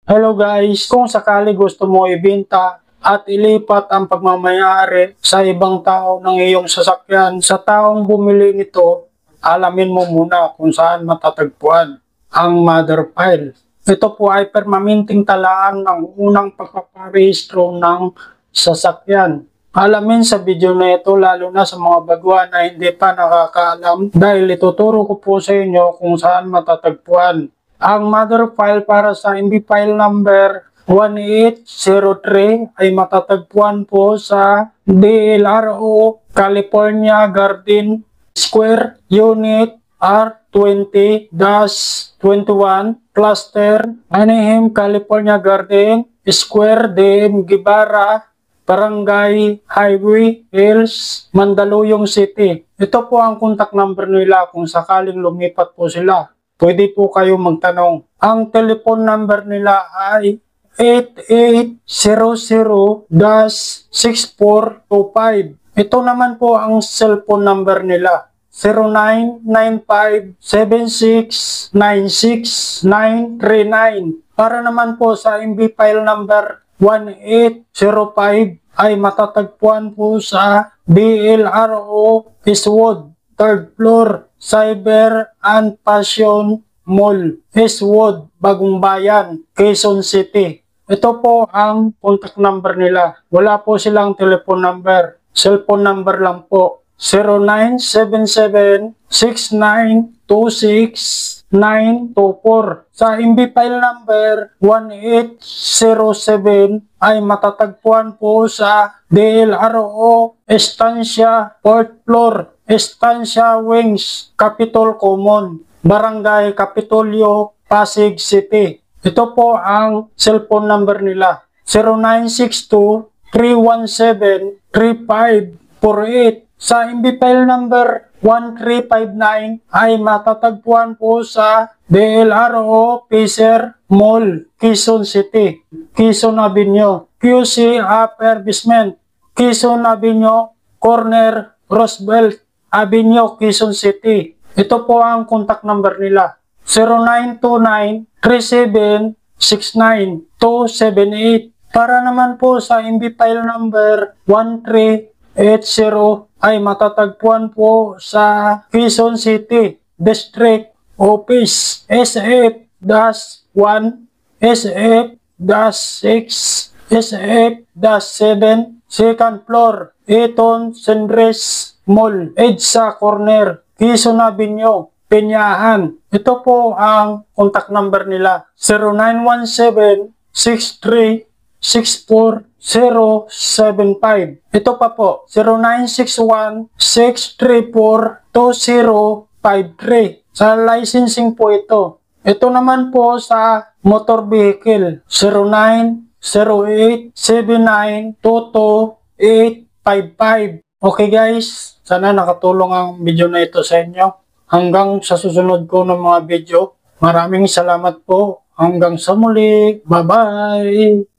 Hello guys, kung sakali gusto mo ibenta at ilipat ang pagmamayari sa ibang tao ng iyong sasakyan sa taong bumili nito, alamin mo muna kung saan matatagpuan ang mother file. Ito po ay permanenteng talaan ng unang pagpaparehistro ng sasakyan. Alamin sa video na ito lalo na sa mga baguhan na hindi pa nakakaalam dahil ituturo ko po sa inyo kung saan matatagpuan ang mother file para sa MB file number 1803 ay matatagpuan po sa DLRO California Garden Square Unit R20-21 Cluster Anaheim, California Garden Square DM Guevara Barangay Highway Hills, Mandaluyong City. Ito po ang contact number nila kung sakaling lumipat po sila. Pwede po kayo magtanong. Ang telephone number nila ay 8800-6425. Ito naman po ang cellphone number nila. 0995-7696-939. Para naman po sa MB file number 1805 ay matatagpuan po sa DLRO Eastwood, 3rd floor, Cyber and Passion Mall, Eastwood, Bagong Bayan, Quezon City. Ito po ang contact number nila. Wala po silang telephone number. Cellphone number lang po. 0977-6926-924. Sa MB file number 1807 ay matatagpuan po sa DLRO Estancia 4th floor, Estancia Wings, Capitol Common, Barangay Capitolio, Pasig City. Ito po ang cellphone number nila. 0962-317-3548. Sa MB file number 1359 ay matatagpuan po sa DLRO Pacer Mall, Quezon City, Quezon Avenue, QC Upper Basement, Quezon Avenue, Corner, Roosevelt Avenue, Quezon City. Ito po ang contact number nila. 0929-3769-278. Para naman po sa MB file number 1380 ay matatagpuan po sa Quezon City District Office SF-1, SF-6, SF-7, 2nd floor, Eton Sendres Mall, EDSA Corner, Quezon Avenue, Peñahan. Ito po ang contact number nila. 0917-6364-075. Ito pa po, 0961-634-2053. Sa licensing po ito. Ito naman po sa motor vehicle, 0908-7922-855. Okay guys, sana nakatulong ang video na ito sa inyo. Hanggang sa susunod ko ng mga video. Maraming salamat po. Hanggang sa muli. Bye-bye!